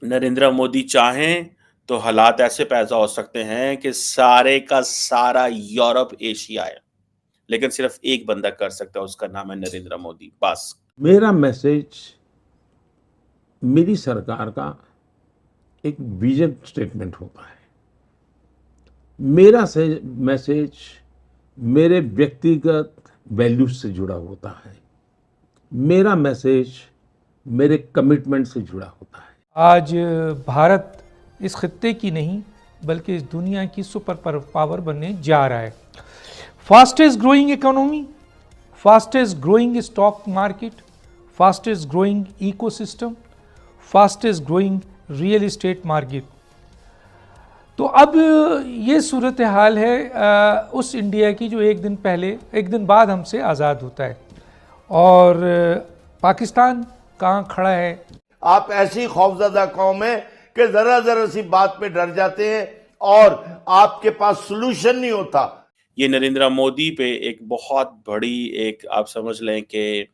नरेंद्र मोदी चाहें तो हालात ऐसे पैदा हो सकते हैं कि सारे का सारा यूरोप एशिया है, लेकिन सिर्फ एक बंदा कर सकता है, उसका नाम है नरेंद्र मोदी, बस। मेरा मैसेज मेरी सरकार का एक विजन स्टेटमेंट होता है। मेरा मैसेज मेरे व्यक्तिगत वैल्यूज से जुड़ा होता है। मेरा मैसेज मेरे कमिटमेंट से जुड़ा होता है। आज भारत इस खित्ते की नहीं बल्कि इस दुनिया की सुपर पावर बनने जा रहा है। Fastest growing economy, fastest growing stock market, fastest growing ecosystem, fastest growing real estate market. तो अब ये सूरत हाल है उस इंडिया की जो एक दिन बाद हमसे आज़ाद होता है। और पाकिस्तान कहाँ खड़ा है। आप ऐसी खौफजदा कौम है कि जरा जरा सी बात पे डर जाते हैं और आपके पास सोल्यूशन नहीं होता। ये नरेंद्र मोदी पे एक बहुत बड़ी एक आप समझ लें कि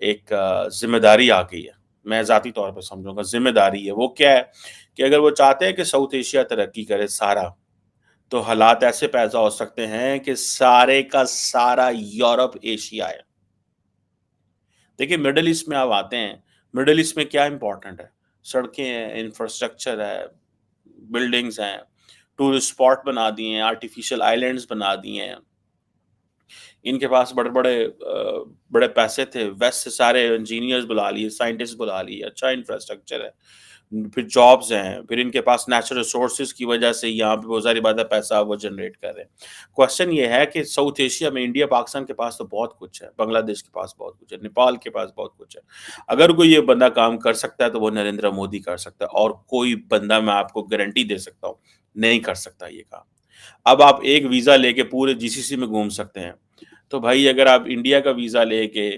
एक जिम्मेदारी आ गई है। मैं ज़ाती तौर पे समझूंगा जिम्मेदारी है। वो क्या है कि अगर वो चाहते हैं कि साउथ एशिया तरक्की करे सारा, तो हालात ऐसे पैदा हो सकते हैं कि सारे का सारा यूरोप एशिया है। देखिए मिडल ईस्ट में आप आते हैं, मिडल ईस्ट में क्या इंपॉर्टेंट है? सड़कें हैं, इंफ्रास्ट्रक्चर है, बिल्डिंग्स हैं, टूरिस्ट स्पॉट बना दिए हैं, आर्टिफिशियल आइलैंड्स बना दिए हैं। इनके पास बड़े पैसे थे, वेस्ट से सारे इंजीनियर्स बुला लिए, साइंटिस्ट बुला लिए, अच्छा इंफ्रास्ट्रक्चर है, फिर जॉब्स हैं, फिर इनके पास नेचुरल रिसोर्सेज की वजह से यहाँ पे बहुत सारी बात है पैसा वो जनरेट कर रहे हैं। क्वेश्चन ये है कि साउथ एशिया में इंडिया पाकिस्तान के पास तो बहुत कुछ है, बांग्लादेश के पास बहुत कुछ है, नेपाल के पास बहुत कुछ है। अगर कोई ये बंदा काम कर सकता है तो वो नरेंद्र मोदी कर सकता है, और कोई बंदा मैं आपको गारंटी दे सकता हूँ नहीं कर सकता ये काम। अब आप एक वीजा लेके पूरे जीसीसी में घूम सकते हैं, तो भाई अगर आप इंडिया का वीजा लेके,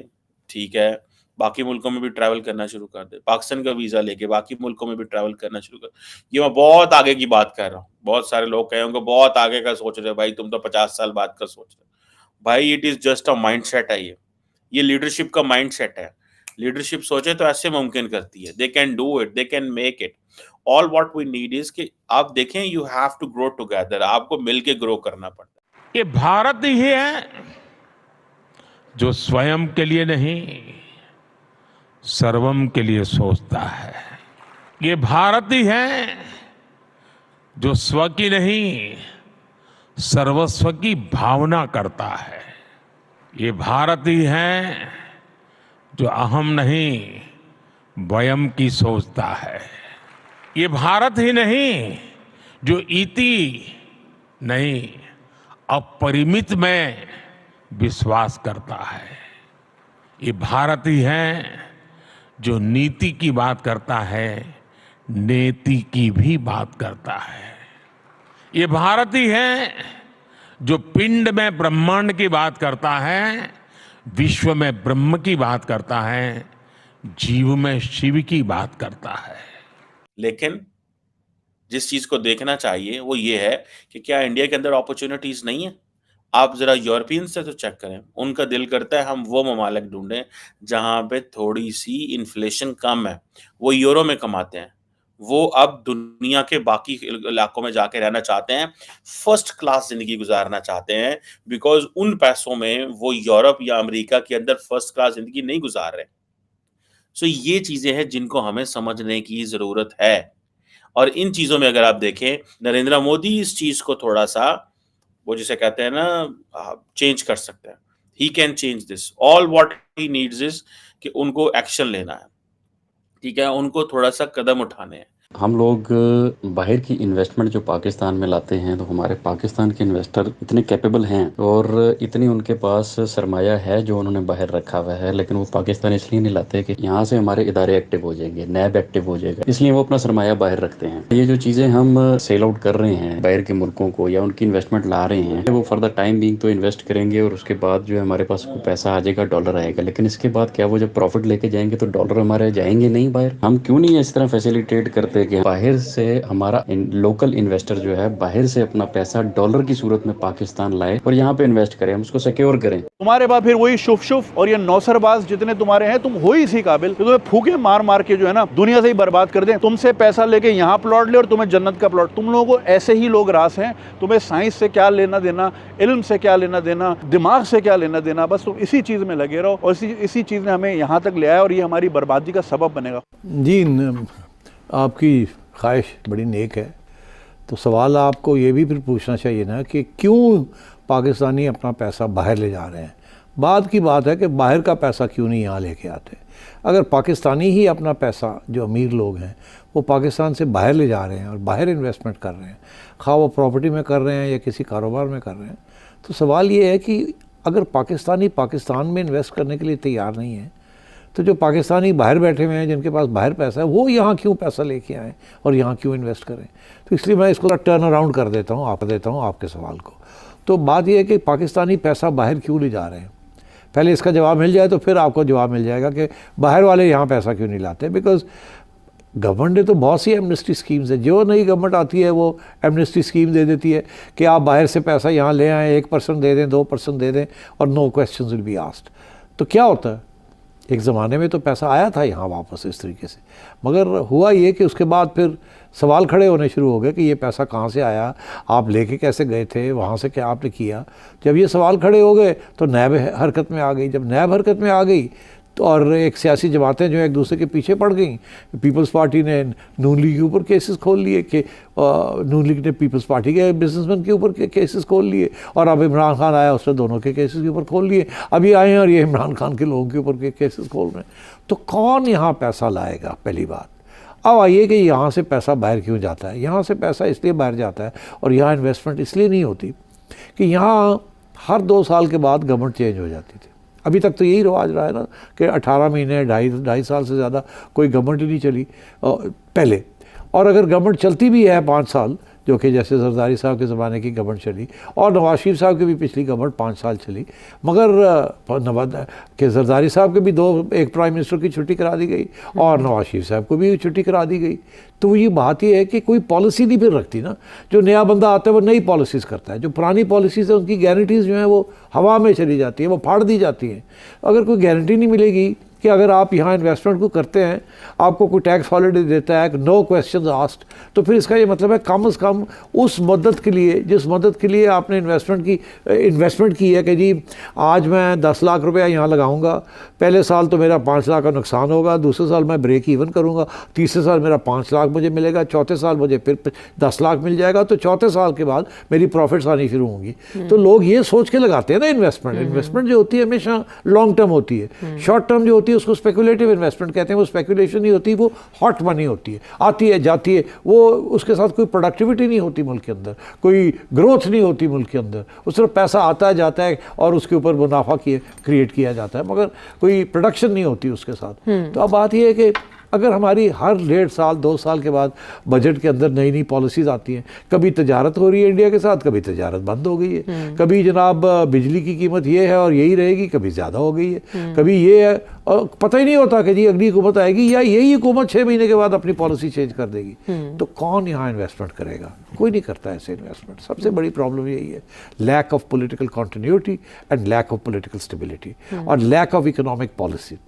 ठीक है, बाकी मुल्कों में भी ट्रैवल करना शुरू कर दे, पाकिस्तान का वीजा लेके बाकी मुल्कों में भी ट्रैवल करना शुरू कर, ये मैं बहुत आगे की बात कर रहा हूँ। बहुत सारे लोग कहे होंगे बहुत आगे का सोच रहे हो भाई, तुम तो 50 साल बाद का सोच रहे हो। भाई it is just a mindset है ये लीडरशिप का माइंडसेट है। लीडरशिप सोचे तो ऐसे मुमकिन करती है, they can do it, they can make it. All what we need is कि आप देखें, you have to grow together, आपको मिलके ग्रो करना पड़ता है। ये भारत ही है जो स्वयं के लिए नहीं सर्वम के लिए सोचता है। ये भारत ही है जो स्व की नहीं सर्वस्व की भावना करता है। ये भारत ही है जो अहम नहीं वयम की सोचता है। ये भारत ही नहीं जो इति नहीं अपरिमित में विश्वास करता है। ये भारत ही है जो नीति की बात करता है, नेति की भी बात करता है। ये भारत ही है जो पिंड में ब्रह्मांड की बात करता है, विश्व में ब्रह्म की बात करता है, जीव में शिव की बात करता है। लेकिन जिस चीज को देखना चाहिए वो ये है कि क्या इंडिया के अंदर अपॉर्चुनिटीज नहीं है? आप जरा यूरोपियन से तो चेक करें, उनका दिल करता है हम वो ममालिक ढूंढें जहां पे थोड़ी सी इन्फ्लेशन कम है, वो यूरो में कमाते हैं, वो अब दुनिया के बाकी इलाकों में जाके रहना चाहते हैं, फर्स्ट क्लास जिंदगी गुजारना चाहते हैं, बिकॉज उन पैसों में वो यूरोप या अमेरिका के अंदर फर्स्ट क्लास जिंदगी नहीं गुजार रहे। सो ये चीजें हैं जिनको हमें समझने की जरूरत है। और इन चीजों में अगर आप देखें, नरेंद्र मोदी इस चीज को थोड़ा सा, वो जिसे कहते हैं ना, चेंज कर सकते हैं। He can change this, all what he needs is कि उनको एक्शन लेना है, ठीक है, उनको थोड़ा सा कदम उठाने हैं। हम लोग बाहर की इन्वेस्टमेंट जो पाकिस्तान में लाते हैं, तो हमारे पाकिस्तान के इन्वेस्टर इतने कैपेबल हैं और इतनी उनके पास सरमाया है जो उन्होंने बाहर रखा हुआ है, लेकिन वो पाकिस्तान इसलिए नहीं लाते कि यहाँ से हमारे इदारे एक्टिव हो जाएंगे, नैब एक्टिव हो जाएगा, इसलिए वो अपना सरमाया बाहर रखते हैं। ये जो चीज़ें हम सेल आउट कर रहे हैं बाहर के मुल्कों को या उनकी इन्वेस्टमेंट ला रहे हैं, वो फॉर द टाइम बीइंग तो इन्वेस्ट करेंगे और उसके बाद जो है हमारे पास पैसा आ जाएगा, डॉलर आएगा, लेकिन इसके बाद क्या वो जब प्रॉफिट लेके जाएंगे तो डॉलर हमारे जाएंगे नहीं, नहीं बाहर? हम क्यों नहीं इस तरह फैसिलिटेट करते कि बाहर से हमारा लोकल इन्वेस्टर जो है बाहर से अपना पैसा डॉलर की सूरत में पाकिस्तान लाए और यहाँ पे इन्वेस्ट करें, हम उसको सिक्योर करें। तुम्हारे बाद फिर वही शुफ और ये नौसरबाज जितने तुम्हारे हैं, तुम हो ही इसी काबिल कि तुम्हें फूके मार मार के जो है ना दुनिया से ही बर्बाद कर दें, तुमसे पैसा लेके यहाँ प्लॉट ले और तुम्हें जन्नत का प्लॉट। तुम लोगों को ऐसे ही लोग रास हैं, तुम्हें साइंस से क्या लेना देना, इल्म से क्या लेना देना, दिमाग से क्या लेना देना, बस तुम इसी चीज में लगे रहो और इसी चीज ने हमें यहाँ तक ले आया और ये हमारी बर्बादी का सबब बनेगा। जी, आपकी ख्वाहिश बड़ी नेक है, तो सवाल आपको ये भी फिर पूछना चाहिए ना कि क्यों पाकिस्तानी अपना पैसा बाहर ले जा रहे हैं। बाद की बात है कि बाहर का पैसा क्यों नहीं यहाँ लेके आते। अगर पाकिस्तानी ही अपना पैसा, जो अमीर लोग हैं, वो पाकिस्तान से बाहर ले जा रहे हैं और बाहर इन्वेस्टमेंट कर रहे हैं, खा वो प्रॉपर्टी में कर रहे हैं या किसी कारोबार में कर रहे हैं, तो सवाल ये है कि अगर पाकिस्तानी पाकिस्तान में इन्वेस्ट करने के लिए तैयार नहीं है, तो जो पाकिस्तानी बाहर बैठे हुए हैं, जिनके पास बाहर पैसा है, वो यहाँ क्यों पैसा लेके आएँ और यहाँ क्यों इन्वेस्ट करें। तो इसलिए मैं इसको टर्न अराउंड कर देता हूँ आपके सवाल को। तो बात यह है कि पाकिस्तानी पैसा बाहर क्यों ले जा रहे हैं, पहले इसका जवाब मिल जाए तो फिर आपको जवाब मिल जाएगा कि बाहर वाले यहाँ पैसा क्यों नहीं लाते। बिकॉज गवर्नमेंट ने तो बहुत सी एमनेस्टी स्कीम्स है, जो नई गवर्नमेंट आती है वो एमनेस्टी स्कीम दे देती है कि आप बाहर से पैसा यहाँ ले आएँ, 1% दे दें, 2% दे दें और no questions will be asked. तो क्या होता है, एक ज़माने में तो पैसा आया था यहाँ वापस इस तरीके से, मगर हुआ ये कि उसके बाद फिर सवाल खड़े होने शुरू हो गए कि ये पैसा कहाँ से आया, आप लेके कैसे गए थे, वहाँ से क्या आपने किया। जब ये सवाल खड़े हो गए तो नैब हरकत में आ गई। जब नैब हरकत में आ गई तो और एक सियासी जमातें जो एक दूसरे के पीछे पड़ गई, पीपल्स पार्टी ने नून लीग के ऊपर केसेस खोल लिए कि नून लीग ने पीपल्स पार्टी के बिजनेसमैन के ऊपर केसेस खोल लिए, और अब इमरान खान आया उसने दोनों के केसेस के ऊपर खोल लिए। अभी आए हैं और ये इमरान खान के लोगों के ऊपर के केसेस खोल रहे हैं। तो कौन यहाँ पैसा लाएगा, पहली बात। अब आइए कि यहाँ से पैसा बाहर क्यों जाता है। यहाँ से पैसा इसलिए बाहर जाता है और यहाँ इन्वेस्टमेंट इसलिए नहीं होती कि यहाँ हर 2 साल के बाद गवर्नमेंट चेंज हो जाती थी। अभी तक तो यही रिवाज रहा है ना कि 18 महीने 2.5 साल से ज़्यादा कोई गवर्नमेंट ही नहीं चली पहले। और अगर गवर्नमेंट चलती भी है 5 साल, जो कि जैसे जरदारी साहब के ज़माने की गवर्नमेंट चली, और नवाज शरीफ साहब की भी पिछली गवर्नमेंट 5 साल चली, मगर के जरदारी साहब के भी एक प्राइम मिनिस्टर की छुट्टी करा दी गई और नवाज शरीफ साहब को भी छुट्टी करा दी गई। तो ये बात ये है कि कोई पॉलिसी नहीं फिर रखती ना। जो नया बंदा आता है वो नई पॉलिसीज़ करता है, जो पुरानी पॉलिसीज़ है उनकी गारंटीज़ जो हैं वो हवा में चली जाती है, वो फाड़ दी जाती हैं। अगर कोई गारंटी नहीं मिलेगी कि अगर आप यहाँ इन्वेस्टमेंट को करते हैं आपको कोई टैक्स हॉलिडे देता है, नो क्वेश्चन आस्क्ड, तो फिर इसका ये मतलब है कम से कम उस मदद के लिए, जिस मदद के लिए आपने इन्वेस्टमेंट की है कि जी आज मैं 10 लाख रुपया यहाँ लगाऊंगा, पहले साल तो मेरा 5 लाख का नुकसान होगा, दूसरे साल मैं ब्रेक इवन करूँगा, तीसरे साल मेरा 5 लाख मुझे मिलेगा, चौथे साल मुझे फिर 10 लाख मिल जाएगा, तो चौथे साल के बाद मेरी प्रॉफिट्स आनी शुरू होंगी। तो लोग ये सोच के लगाते हैं ना इन्वेस्टमेंट जो होती है हमेशा लॉन्ग टर्म होती है। शॉर्ट टर्म जो होती है उसको स्पेकुलेटिव इन्वेस्टमेंट कहते हैं। वो स्पेकुलेशन नहीं होती, वो हॉट मनी होती है, आती है जाती है, वो उसके साथ कोई प्रोडक्टिविटी नहीं होती मुल्क के अंदर, कोई ग्रोथ नहीं होती मुल्क के अंदर, उस तरफ पैसा आता है जाता है और उसके ऊपर मुनाफा क्रिएट किया जाता है, मगर कोई प्रोडक्शन नहीं होती उसके साथ। तो अब बात यह है कि अगर हमारी हर 1.5 साल 2 साल के बाद बजट के अंदर नई नई पॉलिसीज़ आती हैं, कभी तजारत हो रही है इंडिया के साथ, कभी तजारत बंद हो गई है, कभी जनाब बिजली की कीमत ये है और यही रहेगी, कभी ज़्यादा हो गई है, कभी ये है, और पता ही नहीं होता कि जी अगली हुकूमत आएगी या यही हुकूमत 6 महीने के बाद अपनी पॉलिसी चेंज कर देगी। तो कौन यहाँ इन्वेस्टमेंट करेगा? कोई नहीं करता ऐसे इन्वेस्टमेंट। सबसे बड़ी प्रॉब्लम यही है, lack of political continuity and lack of political stability और लैक ऑफ इकोनॉमिक पॉलिसी।